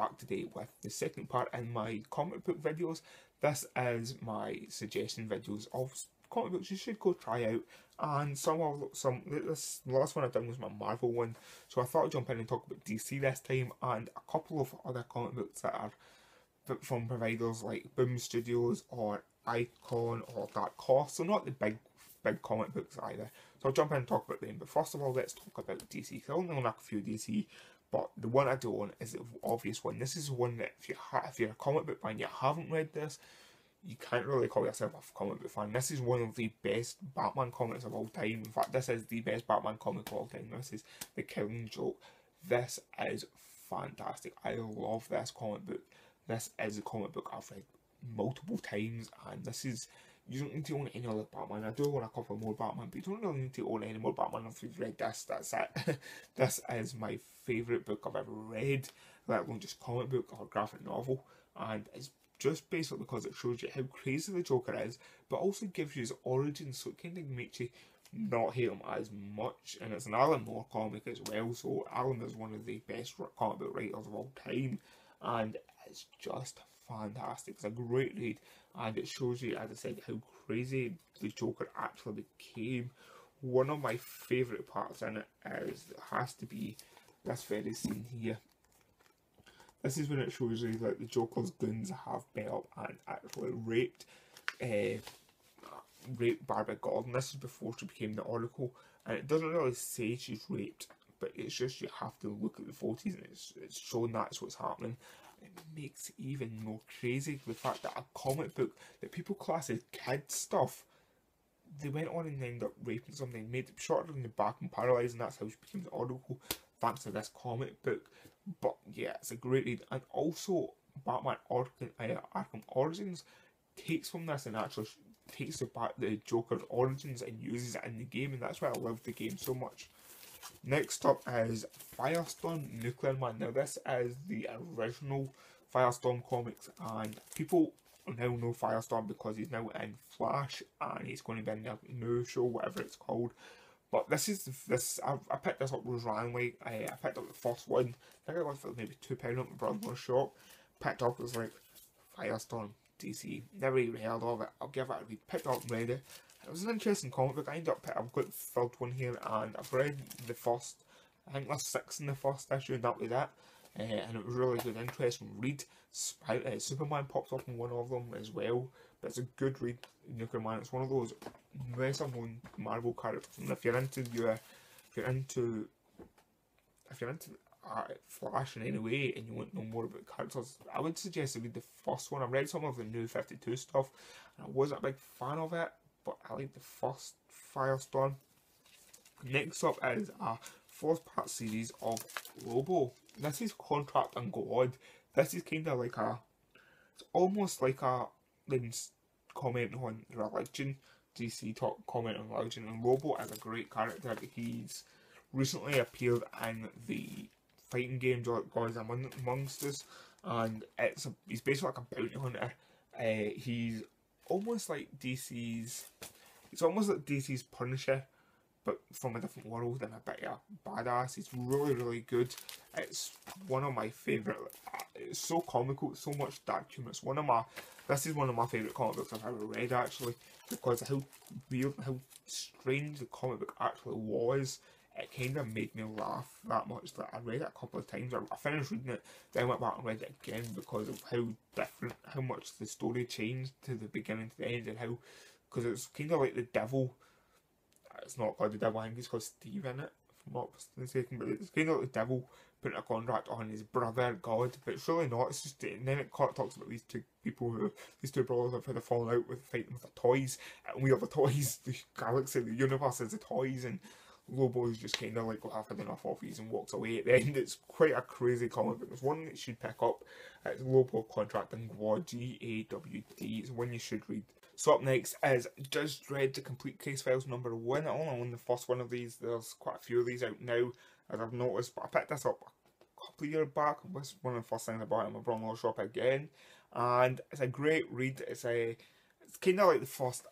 back today with the second part in my comic book videos. This is my suggestion videos of comic books you should go try out, and this the last one I've done was my Marvel one, so I thought I'd jump in and talk about DC this time, and a couple of other comic books that are from providers like Boom Studios or Icon or Dark Horse, so not the big comic books either. So I'll jump in and talk about them. But first of all, let's talk about DC, because I only own a few DC, but the one I do own is the obvious one. This is one that if you're a comic book fan, you haven't read this, you can't really call yourself a comic book fan. This is one of the best Batman comics of all time. In fact, this is the best Batman comic of all time. This is The Killing Joke. This is fantastic. I love this comic book. This is a comic book I've read multiple times, and this is, you don't need to own any other Batman. I do own a couple more Batman, but you don't really need to own any more Batman if you've read this. That's it. This is my favourite book I've ever read, let alone just comic book or graphic novel, and it's just basically because it shows you how crazy the Joker is, but also gives you his origin, so it kind of makes you not hate him as much. And it's an Alan Moore comic as well, so Alan is one of the best comic book writers of all time, and it's just fantastic. It's a great read, and it shows you, as I said, how crazy the Joker actually became. One of my favourite parts in it has to be this very scene here. This is when it shows you that the Joker's goons have been up and actually raped Barbara Gordon. This is before she became the Oracle, and it doesn't really say she's raped, but it's just you have to look at the photos and it's showing that's what's happening. It makes it even more crazy, the fact that a comic book that people class as kid stuff, they went on and ended up raping something, made it shorter in the back and paralysed, and that's how she became the Oracle, thanks to this comic book. But yeah, it's a great read. And also Batman Arkham Origins takes from this and actually takes the Joker's origins and uses it in the game, and that's why I love the game so much. Next up is Firestorm Nuclear Man. Now this is the original Firestorm comics, and people now know Firestorm because he's now in Flash and he's going to be in the new show, whatever it's called. But I picked this up randomly. I picked up the first one. I think I got it for maybe £2 at my brother's shop. Picked up, it was like Firestorm DC. Never even heard of it. I'll give it a read. Picked up and read it. It was an interesting comic book. I've got the third one here, and I've read the first, I think there's 6 in the first issue, and that was it. And it was really good, interesting read. Superman pops up in one of them as well, but it's a good read. Nuclear Man, it's one of those lesser known Marvel characters, and if you're into Flash in any way and you want to know more about characters, I would suggest to read the first one. I've read some of the new 52 stuff, and I wasn't a big fan of it, but I like the first Firestorm. Next up is a 4-part series of Lobo. This is Contract and God. This is kind of like it's almost like them comment on religion. DC comment on religion, and Lobo is a great character. He's recently appeared in the fighting game Gods Amongst Us, and he's basically like a bounty hunter. He's almost like DC's Punisher, but from a different world and a bit of a badass. He's really, really good. It's one of my favourite. It's so comical, it's so much dark humour. This is one of my favourite comic books I've ever read, actually, because of how weird, how strange the comic book actually was. It kind of made me laugh that much that I read it a couple of times. I finished reading it, then went back and read it again because of how much the story changed to the beginning to the end, and because it's kind of like the devil. It's not called the devil, I think it's called Steve in it, if I'm not mistaken, but it's kind of like the devil putting a contract on his brother God, but it's really not. It's just, and then it talks about these two brothers have had a falling out with fighting with the toys, and we are the toys, the galaxy, the universe is the toys, and Lobo is just kind of like, I've had enough of these, and walks away at the end. It's quite a crazy comic book. It's one that you should pick up. It's Lobo Contract and God, G-A-W-D. It's one you should read. So up next is Judge Dredd: The Complete Case Files #1. I only own the first one of these. There's quite a few of these out now, as I've noticed, but I picked this up a couple of years back. It was one of the first things I bought in my brother-in-law's shop again, and it's a great read. It's kind of like the first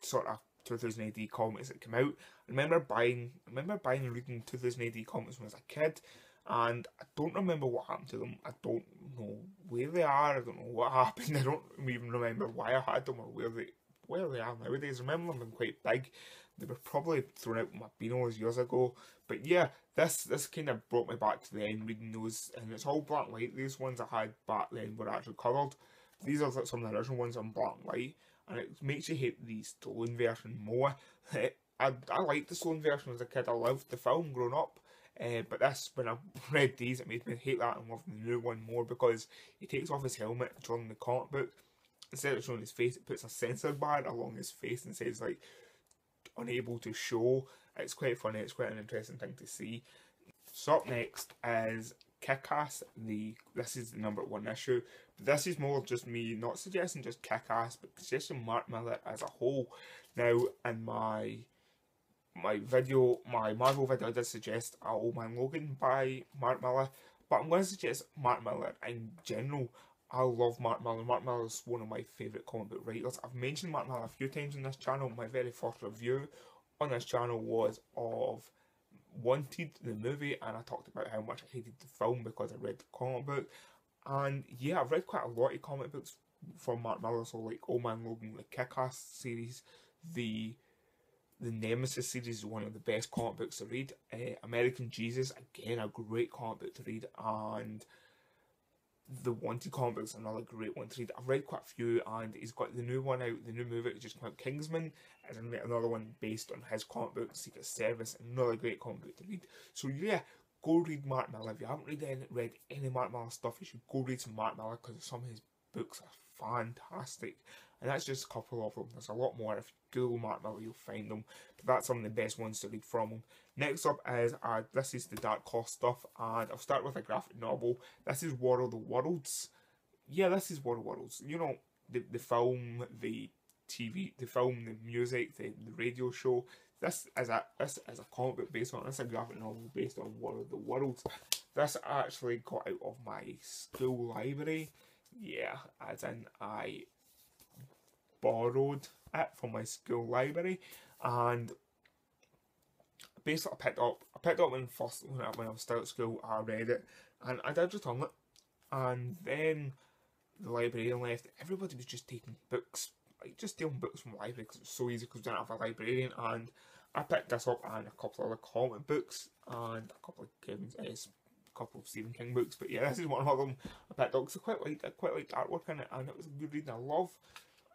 sort of 2000 AD comics that came out. I remember buying and reading 2000 AD comics when I was a kid, and I don't remember what happened to them. I don't know where they are. I don't know what happened. I don't even remember why I had them or where they are nowadays. I remember them being quite big. They were probably thrown out with my Beanos years ago. But yeah, this kind of brought me back to the end reading those, and it's all black and white. These ones I had back then were actually coloured. These are some of the original ones on black and white, and it makes you hate the stolen version more. I liked the stolen version as a kid. I loved the film growing up. But this, when I read these, it made me hate that and love the new one more, because he takes off his helmet during the comic book. Instead of showing his face, it puts a censor bar along his face and says, like, unable to show. It's quite funny. It's quite an interesting thing to see. So up next is Kick-Ass. This is the #1 issue. But this is more just me not suggesting just Kick-Ass, but suggesting Mark Millar as a whole. Now, in my Marvel video, I did suggest Old Man Logan by Mark Millar, but I'm going to suggest Mark Millar in general. I love Mark Millar. Mark Millar is one of my favourite comic book writers. I've mentioned Mark Millar a few times on this channel. My very first review on this channel was of Wanted, the movie, and I talked about how much I hated the film because I read the comic book. And yeah, I've read quite a lot of comic books from Mark Millar, so like Old Man Logan, the Kick-Ass series, the Nemesis series is one of the best comic books to read. American Jesus, again, a great comic book to read, and the Wanted comic book is another great one to read. I've read quite a few, and he's got the new one out, the new movie that just came out, Kingsman, is another one based on his comic book, Secret Service, another great comic book to read. So yeah, go read Mark Millar. If you haven't read any Mark Millar stuff, you should go read some Mark Millar, because some of his books are fantastic. And that's just a couple of them. There's a lot more. If you Google Mark Millar, you'll find them. But that's some of the best ones to read from him. Next up is, this is the Dark Horse stuff. And I'll start with a graphic novel. This is War of the Worlds. Yeah, this is War of the Worlds. You know, the film, the TV, the film, the music, the radio show. This is a comic book based on, this is a graphic novel based on War of the Worlds. This actually got out of my school library. Yeah, as in I borrowed it from my school library, and basically I picked up when I was still at school. I read it and I did return it, and then the librarian left. Everybody was just taking books, like just stealing books from the library, because it was so easy because we didn't have a librarian. And I picked this up and a couple of other comic books and a couple of Stephen King books. But yeah, this is one of them I picked up because I quite liked artwork in it, and it was a good reading.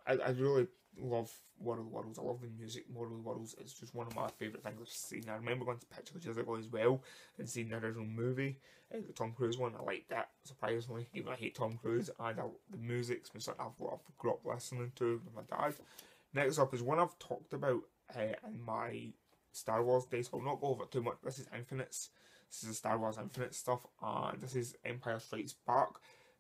I really love War of the Worlds. I love the music. War of the Worlds is just one of my favourite things I've seen. I remember going to pictures years ago as well and seeing the original movie, the Tom Cruise one. I liked that, surprisingly, even though I hate Tom Cruise. And the music's been something I've grew up listening to with my dad. Next up is one I've talked about in my Star Wars days, so I'll not go over it too much. This is Infinites. This is the Star Wars Infinite stuff, and this is Empire Strikes Back.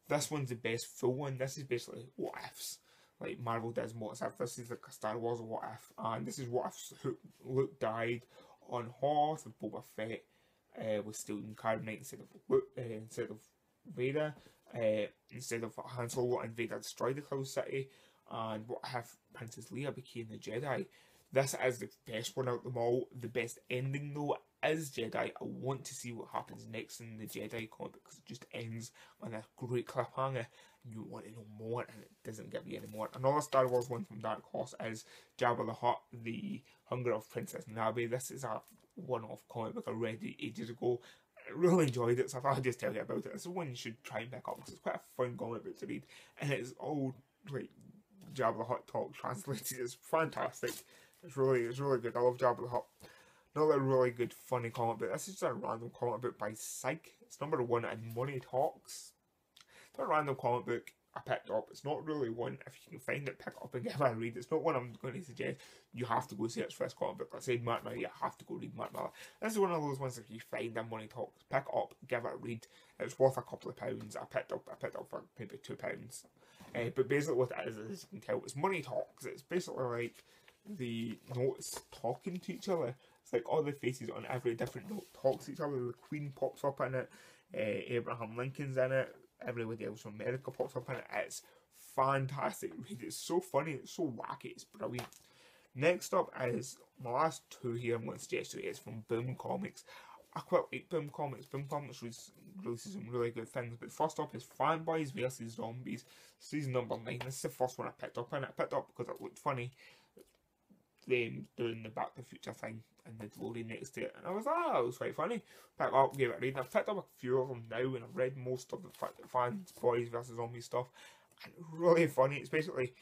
This one's the best full one. This is basically what ifs. Like Marvel does what if. This is like a Star Wars what if, and this is what if Luke died on Hoth with Boba Fett was still in carbonite instead of Vader, instead of Han Solo and Vader destroyed the Cloud City, and what if Princess Leia became the Jedi. This is the best one out of them all. The best ending though is Jedi. I want to see what happens next in the Jedi comic, because it just ends on a great cliffhanger. You want to know more, and it doesn't give you any more. Another Star Wars one from Dark Horse is Jabba the Hutt, The Hunger of Princess Navi. This is a one-off comic book I read ages ago. I really enjoyed it, so I thought I'd just tell you about it. It's one you should try and pick up, because it's quite a fun comic book to read, and it's all like Jabba the Hutt talk translated. It's fantastic. It's really good. I love Jabba the Hutt. Another really good funny comic book. This is just a random comic book by Psych. It's #1 in Money Talks. It's a random comic book I picked up. It's not really one, if you can find it, pick it up and give it a read. It's not one I'm going to suggest you have to go search for this comic book. Like I said, Mark Millar, you have to go read Mark Millar. This is one of those ones that if you find in Money Talks, pick it up, give it a read. It's worth a couple of pounds. I picked up for maybe £2. But basically what it is, as you can tell, it's Money Talks. It's basically like the notes talking to each other. It's like all the faces on every different note talks to each other. The Queen pops up in it, Abraham Lincoln's in it, everybody else from America pops up in it. It's fantastic read. It's so funny, it's so wacky, it's brilliant. Next up is my last two here I'm going to suggest to you. It's from Boom Comics. I quite like Boom Comics. Boom Comics releases some really good things. But first up is Fanboys vs Zombies, season number 9. This is the first one I picked up, and I picked up because it looked funny. Them doing the Back to the Future thing and the DeLorean next to it, and I was like, oh, it was quite funny. Picked it up, gave it a read. I've picked up a few of them now, and I've read most of the Fanboys vs Zombies stuff, and really funny. It's basically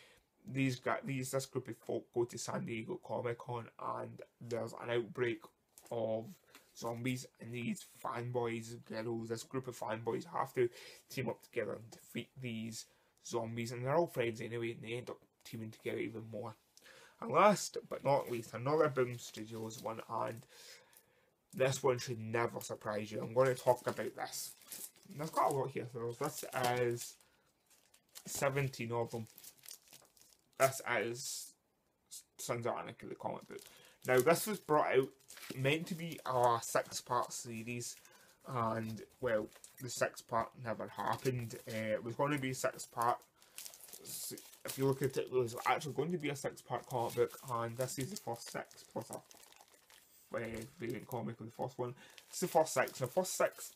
this group of folk go to San Diego Comic Con, and there's an outbreak of zombies, and these fanboys, girls, this group of fanboys have to team up together and defeat these zombies, and they're all friends anyway, and they end up teaming together even more. And last but not least, another Boom Studios one, and this one should never surprise you. I'm going to talk about this. And there's got a lot here, so this is 17 of them. This is Sons of Anarchy, the comic book. Now, this was brought out, meant to be a 6-part series, and, well, the 6th part never happened. It was going to be a 6-part. If you look at it, it was actually going to be a 6-part comic book, and this is the first 6 plus a variant comic of the first one. It's the first 6. The first 6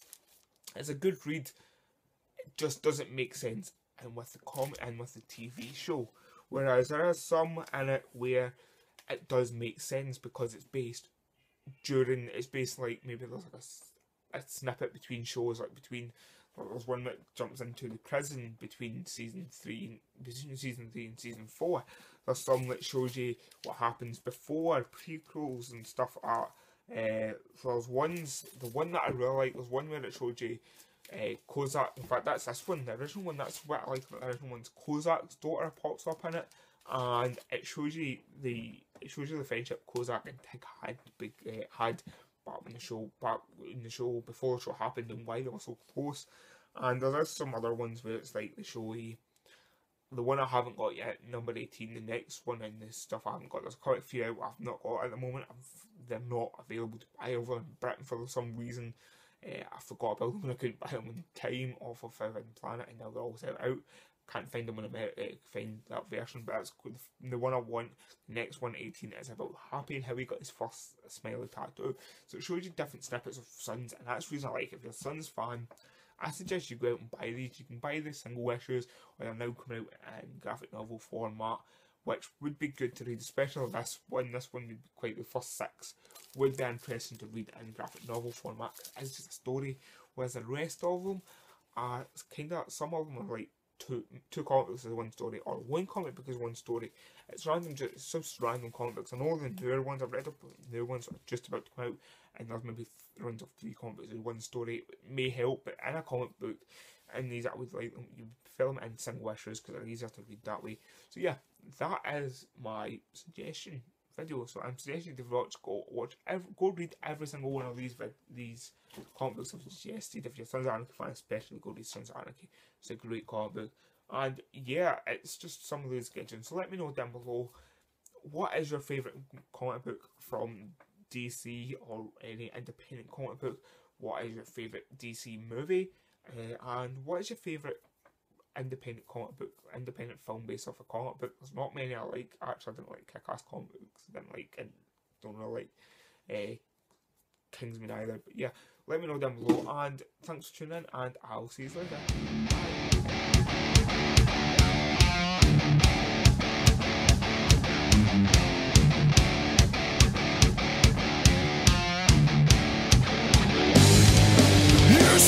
is a good read. It just doesn't make sense, and with the comic and with the TV show. Whereas there are some in it where it does make sense because it's based like maybe there's like a snippet between shows, like there's one that jumps into the prison between season 3 and season 4. There's some that shows you what happens before, prequels and stuff like that. So there's ones, the one that I really like was one where it showed you Kozak. In fact, that's this one, the original one. That's what I like about the original one's Kozak's daughter pops up in it, and it shows you the friendship Kozak and Tig had back in the show before the show happened, and why they were so close. And there's some other ones where it's like they show you the one I haven't got yet, number 18, the next one, and the stuff I haven't got. There's quite a few out I've not got at the moment. They're not available to buy over in Britain for some reason. I forgot about them and I couldn't buy them in time off of Forbidden Planet, and now they're all set out. Can't find them in America, find that version, but that's the one I want. The next one, 18, is about Happy and how he got his first smiley tattoo. So it shows you different snippets of Sons, and that's the reason I like it. If you're a Sons fan, I suggest you go out and buy these. You can buy the single issues, or they're now coming out in graphic novel format, which would be good to read, especially this one. This one would be quite, the first 6 would be interesting to read in graphic novel format. It's just a story, whereas the rest of them are kind of, some of them are like two comic books as one story, or one comic book as one story. It's random, it's just random comic books. And all the newer ones I've read, the newer ones are just about to come out, and there's maybe runs of 3 comic books as one story. It may help, but in a comic book, in these, I would like them, you film it in single issues because they're easier to read that way. So yeah, that is my suggestion video. So I'm suggesting to go read every single one of these comic books I've suggested. If you're a Sons of Anarchy fan, especially go read Sons of Anarchy. It's a great comic book. And yeah, it's just some of these suggestions. So let me know down below, what is your favourite comic book from DC or any independent comic book? What is your favourite DC movie? And what is your favourite independent comic book, independent film based off a comic book? There's not many I like. Actually, I didn't like Kick-Ass comic books. I didn't like, and don't really like Kingsman either. But yeah, let me know down below, and thanks for tuning in, and I'll see you later. You